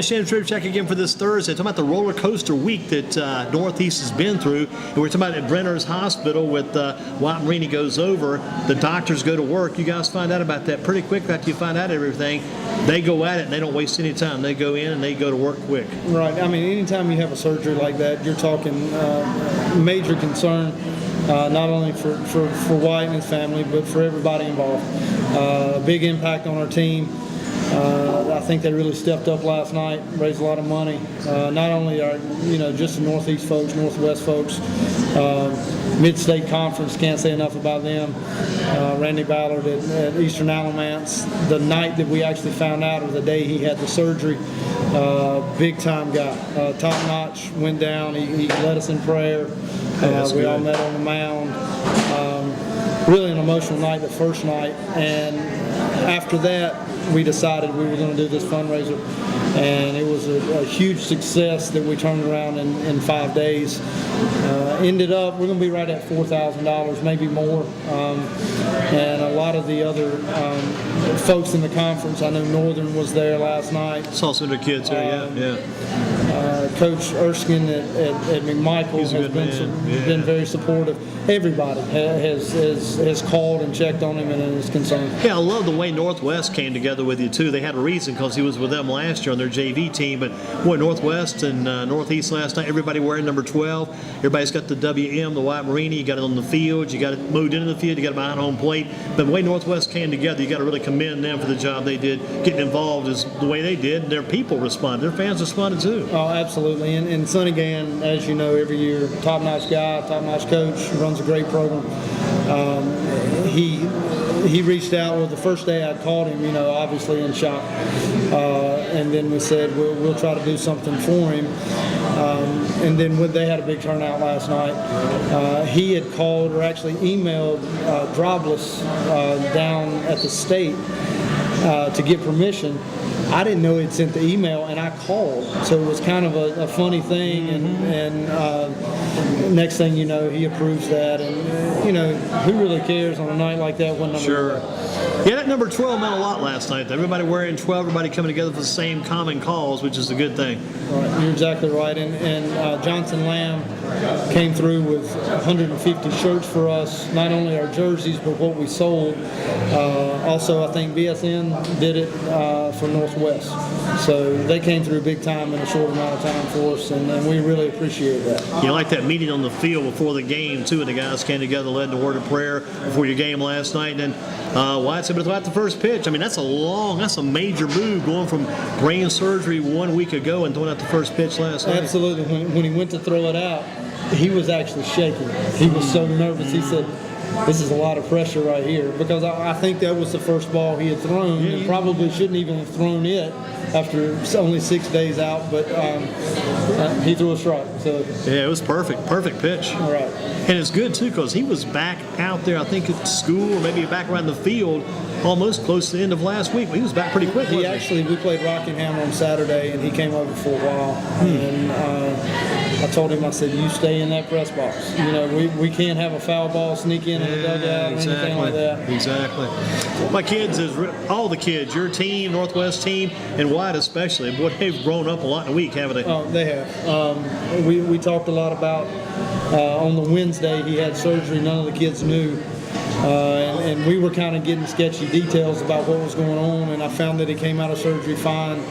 and Shannon Trip check again for this Thursday. Talking about the roller coaster week that Northeast has been through. And we're talking about at Brenner's Hospital with White Marini goes over. The doctors go to work. You guys find out about that pretty quick after you find out everything. They go at it and they don't waste any time. They go in and they go to work quick. Right. I mean, anytime you have a surgery like that, you're talking major concern, not only for White and his family, but for everybody involved. Big impact on our team. I think they really stepped up last night, raised a lot of money. Not only are, just the Northeast folks, Northwest folks, Mid-State Conference, can't say enough about them. Randy Ballard at Eastern Alamance, the night that we actually found out, or the day he had the surgery, big time guy, top notch, went down, he led us in prayer. We all met on the mound. Really an emotional night, the first night, and after that we decided we were going to do this fundraiser, and it was a huge success that we turned around in 5 days. Ended up, we're going to be right at $4,000, maybe more, and a lot of the other folks in the conference, I know Northern was there last night. Saw some of the kids there, yeah. Coach Erskine at McMichael has been very supportive. Everybody has called and checked on him and is concerned. Yeah, I love the way Northwest came together with you too. They had a reason because he was with them last year on their JV team. But boy, Northwest and Northeast last night, everybody wearing number 12. Everybody's got the WM, the White Marini. You got it on the field. You got it moved into the field. You got it behind home plate. But the way Northwest came together, you got to really commend them for the job they did, getting involved is the way they did. Their people responded. Their fans responded too. Oh, absolutely. And Sonny Gann, as you know, every year, top-notch guy, top-notch coach, runs a great program. He reached out. Well, the first day I called him, obviously in shock. And then we said, we'll try to do something for him. And then they had a big turnout last night. He had called, or actually emailed Drobless down at the state to get permission. I didn't know he'd sent the email, and I called. So it was kind of a funny thing, and next thing you know, he approves that. And, who really cares on a night like that when number Sure. Yeah, that number 12 meant a lot last night. Everybody wearing 12, everybody coming together for the same common cause, which is a good thing. Right, you're exactly right. And Johnson Lamb came through with 150 shirts for us, not only our jerseys, but what we sold. Also, I think BSN did it for Northwest. So they came through big time in a short amount of time for us, and we really appreciate that. You like that meeting on the field before the game, too, and the guys came together, led the word of prayer before your game last night. And Wyatt said, but about the first pitch, I mean, that's a major move going from brain surgery 1 week ago and throwing out the first pitch last night. Absolutely. When he went to throw it out, he was actually shaking. He was so nervous. He said, this is a lot of pressure right here, because I think that was the first ball he had thrown, and probably shouldn't even have thrown it after only 6 days out, but he threw a strike. So yeah, it was perfect pitch. All right. And it's good too because he was back out there, I think at school, or maybe back around the field almost close to the end of last week. He was back pretty quick. We played Rockingham on Saturday, and he came over for a while. And I told him, I said, you stay in that press box. We can't have a foul ball sneak in the dugout or anything like that. Exactly. My kids, all the kids, your team, Northwest team, and White especially, boy, they've grown up a lot in a week, haven't they? Oh, they have. We talked a lot about, on the Wednesday, he had surgery, none of the kids knew. And we were kind of getting sketchy details about what was going on, and I found that he came out of surgery fine.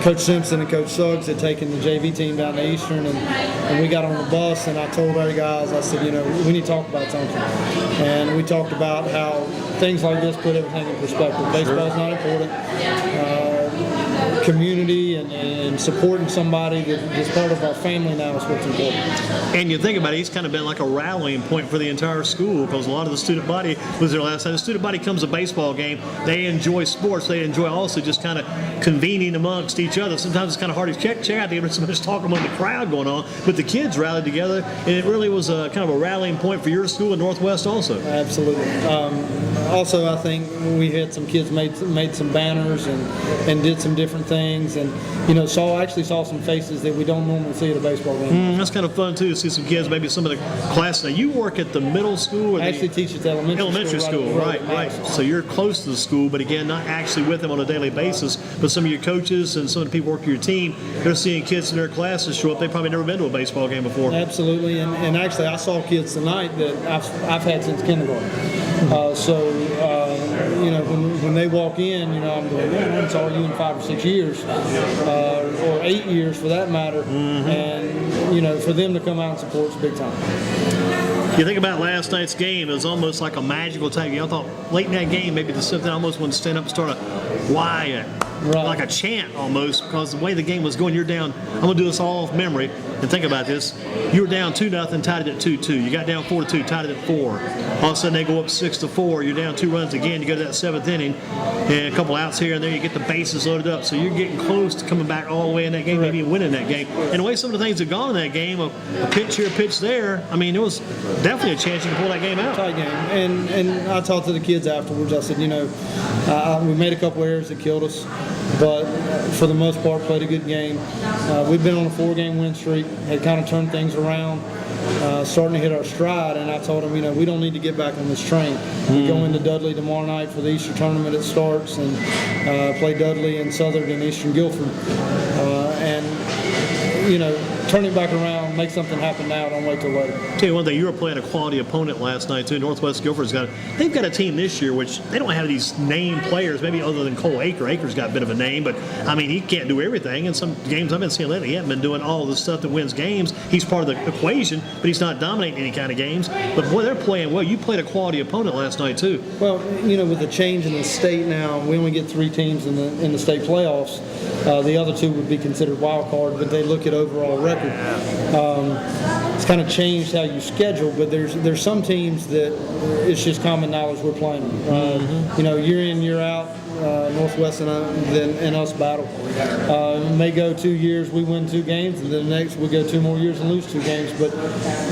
Coach Simpson and Coach Suggs had taken the JV team down to Eastern, and we got on the bus, and I told our guys, I said, we need to talk about something. And we talked about how things like this put everything in perspective. Baseball's not important. Community and supporting somebody that's part of our family now is what's important. And you think about it, he's kind of been like a rallying point for the entire school, because a lot of the student body was there last time. The student body comes to a baseball game, they enjoy sports, they enjoy also just kind of convening amongst each other. Sometimes it's kind of hard to check out, there's so much talk among the crowd going on, but the kids rallied together, and it really was a kind of a rallying point for your school in Northwest also. Absolutely. Also, I think we had some kids made some banners and did some different certain things, and actually saw some faces that we don't normally see at a baseball game. That's kind of fun too to see some kids, maybe some of the classes. Now you work at the middle school, or I actually teach at the elementary school. Right. So you're close to the school, but again, not actually with them on a daily basis. But some of your coaches and some of the people working your team, they're seeing kids in their classes show up. They've probably never been to a baseball game before. Absolutely, and actually, I saw kids tonight that I've had since kindergarten. When they walk in, I'm going, man, I saw you in 5 or 6 years, or 8 years for that matter, and for them to come out and support is big time. You think about last night's game, it was almost like a magical type game. I thought late in that game, maybe the something almost wanted to stand up and start a why, like a chant almost, because the way the game was going, you're down. I'm going to do this all off memory and think about this. You were down 2-0, tied it at 2-2. You got down 4-2, tied it at 4. All of a sudden they go up 6-4. You're down 2 runs again. You go to that 7th inning, and a couple outs here and there. You get the bases loaded up, so you're getting close to coming back all the way in that game, maybe winning that game. And the way some of the things have gone in that game, a pitch here, a pitch there. I mean, it was definitely a chance you can pull that game out. Tight game, and I talked to the kids afterwards. I said, we made a couple errors that killed us, but for the most part, played a good game. We've been on a 4-game win streak, had kind of turned things around, starting to hit our stride, and I told them, we don't need to get back on this train. We go into Dudley tomorrow night for the Easter tournament. It starts, and play Dudley and Southern and Eastern Guilford, turn it back around, make something happen now, don't wait till later. Tell you one thing, you were playing a quality opponent last night too. Northwest Guilford's they've got a team this year which they don't have these name players, maybe other than Cole Aker. Aker's got a bit of a name, but I mean he can't do everything. And some games I've been seeing lately, he hasn't been doing all the stuff that wins games. He's part of the equation, but he's not dominating any kind of games. But boy, they're playing well. You played a quality opponent last night too. Well, with the change in the state now, we only get 3 teams in the state playoffs. The other 2 would be considered wild card, but they look at overall record. It's kind of changed how you schedule, but there's some teams that it's just common knowledge we're playing them. Year in, year out, Northwest and us battle. May go 2 years, we win 2 games, and then the next we go 2 more years and lose 2 games. But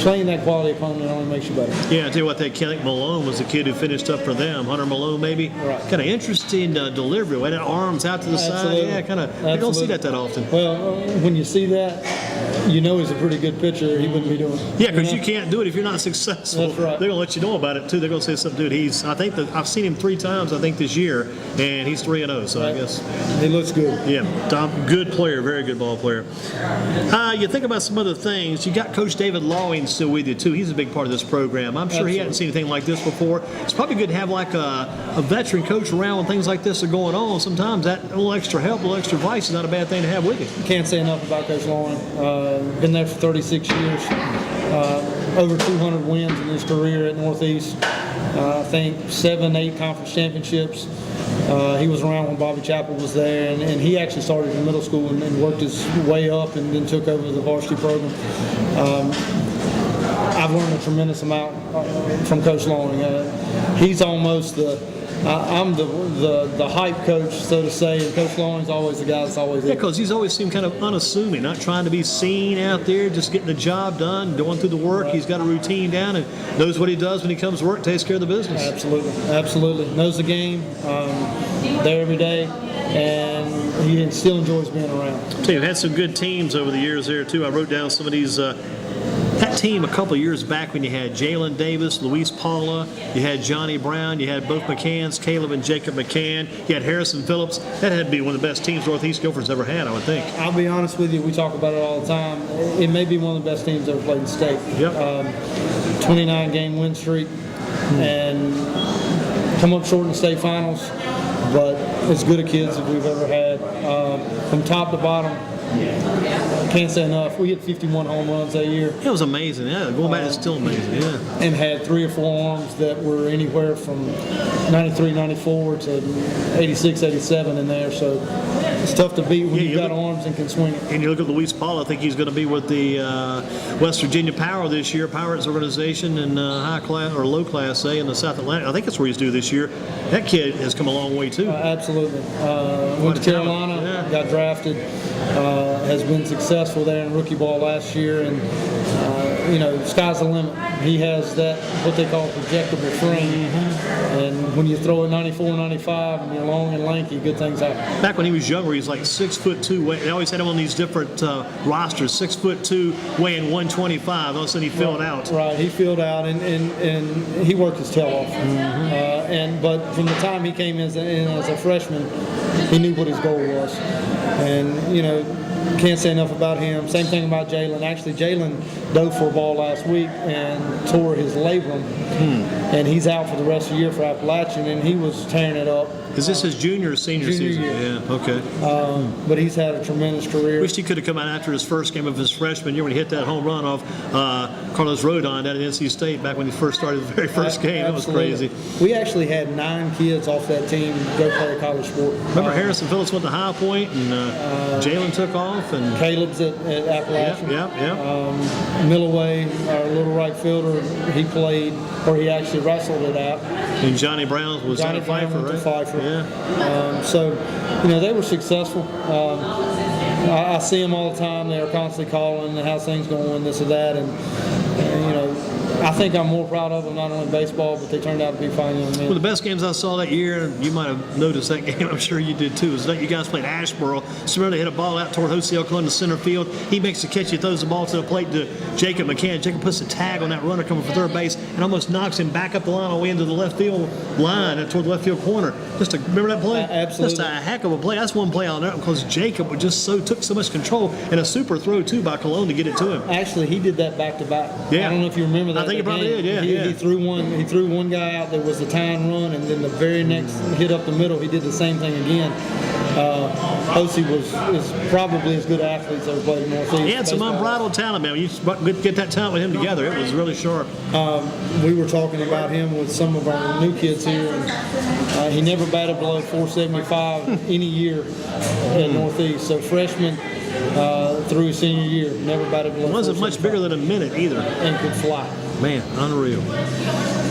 playing that quality opponent only makes you better. Yeah, I tell you what, that Kenneth Malone was the kid who finished up for them. Hunter Malone, maybe. Right. Kind of interesting delivery. Had arms out to the side. Yeah, kind of. You don't see that often. Well, when you see that, he's a pretty good pitcher. He wouldn't be doing it. Yeah, because you can't do it if you're not successful. That's right. They're going to let you know about it too. They're going to say something, dude. I've seen him 3 times. I think this year, and he's 3-0. So right. I guess he looks good. Yeah, good player, very good ball player. You think about some other things. You got Coach David Lawing still with you too. He's a big part of this program. I'm sure Absolutely. He hadn't seen anything like this before. It's probably good to have like a veteran coach around when things like this are going on. Sometimes that little extra help, a little extra advice is not a bad thing to have with you. Can't say enough about Coach Lawing. Been there for 36 years. Over 200 wins in his career at Northeast. I think 7, 8 conference championships. He was around when Bobby Chappell was there, and he actually started in middle school and worked his way up and then took over the varsity program. I've learned a tremendous amount from Coach Lawing. He's almost I'm the hype coach, so to say, and Coach Lawing's always the guy that's always there. Yeah, because he's always seemed kind of unassuming, not trying to be seen out there, just getting the job done, going through the work. Right. He's got a routine down and knows what he does when he comes to work, takes care of the business. Absolutely. Knows the game, there every day, and he still enjoys being around. So you've had some good teams over the years there, too. I wrote down some of these. That team a couple of years back when you had Jalen Davis, Luis Paula, you had Johnny Brown, you had both McCanns, Caleb and Jacob McCann, you had Harrison Phillips. That had to be one of the best teams Northeast Guilford's ever had, I would think. I'll be honest with you, we talk about it all the time. It may be one of the best teams ever played in the state. Yep. 29-game win streak and come up short in the state finals, but as good a kids as we've ever had. From top to bottom, can't say enough. We hit 51 home runs that year. It was amazing. Yeah, going back, it's still amazing. Yeah. And had 3 or 4 arms that were anywhere from 93, 94 to 86, 87 in there. So it's tough to beat when you've got arms and can swing it. And you look at Luis Paul. I think he's going to be with the West Virginia Power this year, Pirates organization in high class or low class, say, in the South Atlantic. I think that's where he's due this year. That kid has come a long way too. Absolutely. Went to Carolina, got drafted. Has been successful there in rookie ball last year, and sky's the limit. He has that, what they call projectable frame. And when you throw a 94, 95, and you're long and lanky, good things happen. Back when he was younger, he was like 6'2". They always had him on these different rosters, 6'2", weighing 125. All of a sudden, he filled out. Right, he filled out, and he worked his tail off. But from the time he came in as a freshman, he knew what his goal was. And, can't say enough about him. Same thing about Jalen. Actually, Jalen dove for a ball last week and tore his labrum. And he's out for the rest of the year for Appalachian, and he was tearing it up. Is this his junior or senior season? Year. Yeah, okay. But he's had a tremendous career. Wished he could have come out after his first game of his freshman year when he hit that home run off Carlos Rodon down at NC State back when he first started the very first game. Absolutely. That was crazy. We actually had 9 kids off that team go play a college sport. Remember Harrison Phillips went to High Point, and Jalen took off, and Caleb's at Appalachian. Yeah. Milloway, our little right fielder, he played, or he actually wrestled it out. And Johnny Brown was Johnny at Pfeiffer, Brown went to right? Pfeiffer. Yeah. So, they were successful. I see them all the time. They're constantly calling, how's things going, this or that. And I think I'm more proud of them, not only baseball, but they turned out to be fine young men. One of the best games I saw that year, and you might have noticed that game, I'm sure you did too, is that you guys played Asheboro. Smyrna hit a ball out toward Jose Alcon to center field. He makes the catch, he throws the ball to the plate to Jacob McCann. Jacob puts a tag on that runner coming for third base and almost knocks him back up the line all the way into the left field line and toward the left field corner. Remember that play? Absolutely. Just a heck of a play. That's one play I'll know because Jacob took so much control, and a super throw too by Colon to get it to him. Actually, he did that back to back. Yeah. I don't know if you remember that. I think he probably did. Yeah. He threw one guy out. There was a tying run, and then the very next hit up the middle, he did the same thing again. Posey is probably as good an athlete as ever played in Northeast. He had some unbridled talent, man. You get that talent with him together. It was really sharp. We were talking about him with some of our new kids here, and he never batted below 475 any year at Northeast. So freshman through his senior year, never batted below. Wasn't much bigger than a minute either. And could fly. Man, unreal.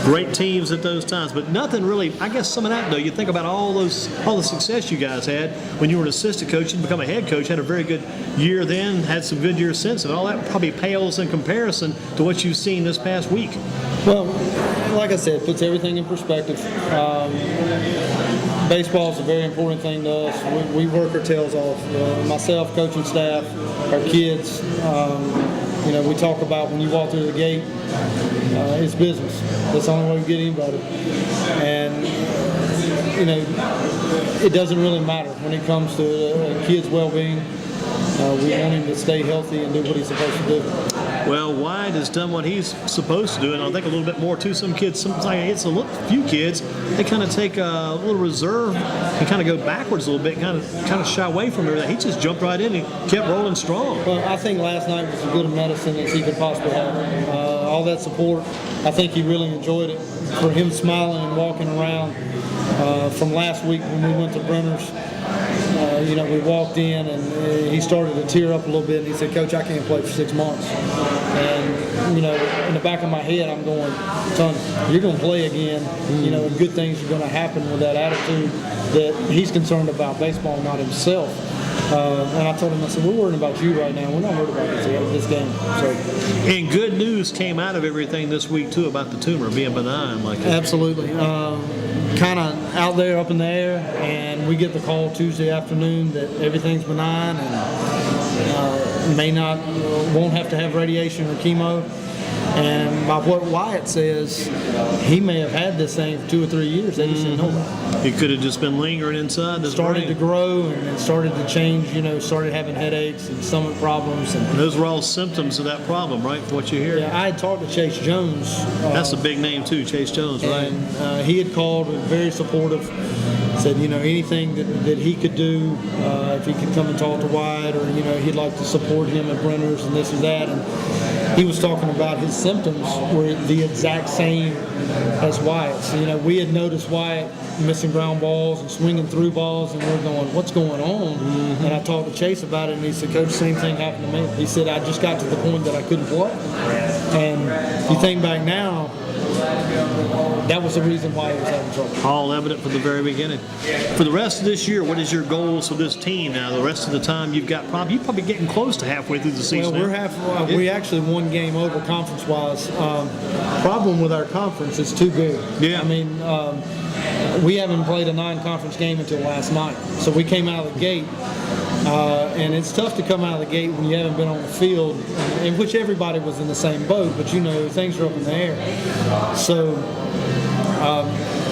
Great teams at those times, but nothing really. I guess some of that though. You think about all the success you guys had when you were an assistant coach and become a head coach. Had a very good year then. Had some good years since, and all that probably pales in comparison to what you've seen this past week. Well, like I said, puts everything in perspective. Baseball is a very important thing to us. We work our tails off. Myself, coaching staff, our kids. We talk about when you walk through the gate, it's business. That's the only way we get anybody. And, it doesn't really matter when it comes to a kid's well-being. We want him to stay healthy and do what he's supposed to do. Well, Wyatt has done what he's supposed to do, and I think a little bit more too. Some kids, it's a few kids, they kind of take a little reserve and kind of go backwards a little bit, kind of shy away from everything. He just jumped right in and kept rolling strong. Well, I think last night was as good a medicine as he could possibly have. All that support, I think he really enjoyed it. For him smiling and walking around from last week when we went to Brenner's, we walked in and he started to tear up a little bit and he said, "Coach, I can't play for 6 months." And, in the back of my head, I'm going, "Son, you're going to play again." And good things are going to happen with that attitude that he's concerned about baseball, not himself. And I told him, I said, "We're worried about you right now. We're not worried about this game." So, and good news came out of everything this week, too, about the tumor being benign like that. Absolutely. Kind of out there, up in the air, and we get the call Tuesday afternoon that everything's benign and won't have to have radiation or chemo. And by what Wyatt says, he may have had this thing for 2 or 3 years. They just didn't know about it. It could have just been lingering inside. Started to grow and then started to change, started having headaches and stomach problems. And those were all symptoms of that problem, right, from what you hear? Yeah, I had talked to Chase Jones. That's a big name, too, Chase Jones, right? And he had called, and very supportive, said, anything that he could do, if he could come and talk to Wyatt, or, he'd like to support him at Brenner's and this or that. And he was talking about his symptoms were the exact same as Wyatt's. We had noticed Wyatt missing ground balls and swinging through balls, and we're going, "What's going on?" And I talked to Chase about it, and he said, "Coach, same thing happened to me." He said, "I just got to the point that I couldn't play." And you think back now, that was the reason why he was having trouble. All evident from the very beginning. For the rest of this year, what is your goals for this team now? The rest of the time you're probably getting close to halfway through the season. Well, we actually one game over conference-wise. Problem with our conference is too big. Yeah. I mean, we haven't played a non-conference game until last night. So we came out of the gate, and it's tough to come out of the gate when you haven't been on the field, in which everybody was in the same boat, but things are up in the air. So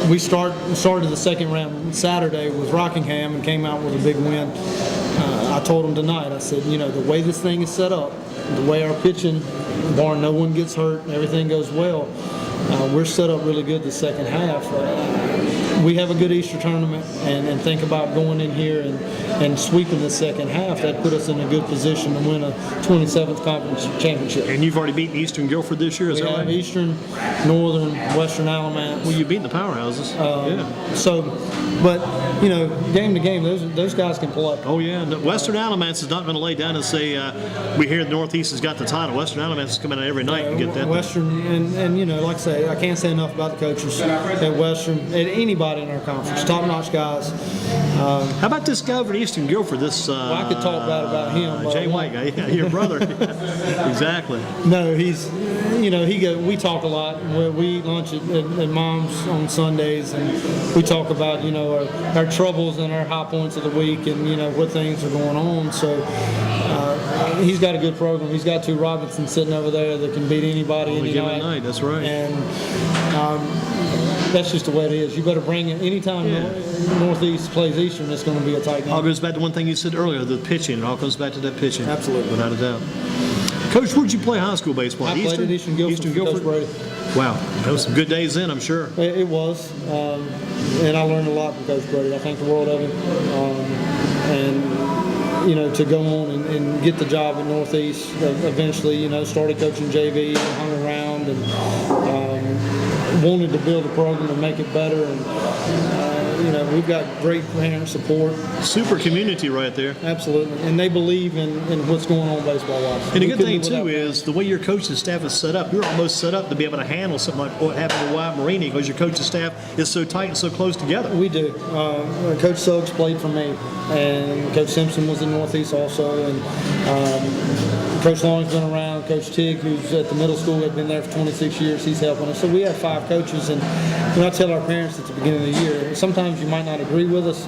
we started the second round Saturday with Rockingham and came out with a big win. I told them tonight, I said, the way this thing is set up, the way our pitching, barring no one gets hurt and everything goes well, we're set up really good the second half. We have a good Easter tournament and think about going in here and sweeping the second half. That put us in a good position to win a 27th conference championship. And you've already beaten Eastern Guilford this year, is that right? Eastern, Northern, Western Alamance. Well, you've beaten the powerhouses. Yeah. So, but, game to game, those guys can play. Oh, yeah. And Western Alamance is not going to lay down and say, we hear the Northeast has got the title. Western Alamance is coming out every night and get that. Western, and like I say, I can't say enough about the coaches at Western, at anybody in our conference, top-notch guys. How about this guy over at Eastern Guilford? I could talk bad about him. Jay White guy, yeah, your brother. Exactly. No, he's, we talk a lot. We lunch at Mom's on Sundays, and we talk about, our troubles and our high points of the week and, what things are going on. So he's got a good program. He's got two Robinsons sitting over there that can beat anybody any night. That's right. And that's just the way it is. You better bring it. Anytime Northeast plays Eastern, it's going to be a tight game. All goes back to one thing you said earlier, the pitching. It all comes back to that pitching. Absolutely. Without a doubt. Coach, where did you play high school baseball? I played at Eastern Guilford. Eastern Guilford? Brady. Wow. That was some good days then, I'm sure. It was. And I learned a lot from Coach Brady. I think the world of him. And to go on and get the job at Northeast, eventually, started coaching JV and hung around and wanted to build a program and make it better. And, we've got great parent support. Super community right there. Absolutely. And they believe in what's going on baseball-wise. And the good thing, too, is the way your coaching staff is set up, you're almost set up to be able to handle something like what happened to Wyatt Marini because your coaching staff is so tight and so close together. We do. Coach Suggs played for me, and Coach Simpson was in Northeast also, and Coach Long's been around. Coach Tig, who's at the middle school, had been there for 26 years. He's helping us. So we have 5 coaches, and I tell our parents at the beginning of the year, sometimes you might not agree with us,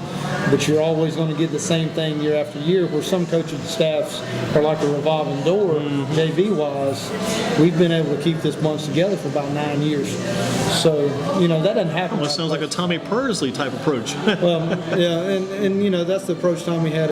but you're always going to get the same thing year after year, where some coaching staffs are like a revolving door, JV-wise. We've been able to keep this bunch together for about 9 years. So, that doesn't happen. Well, it sounds like a Tommy Pursley type approach. Well, yeah, and that's the approach Tommy had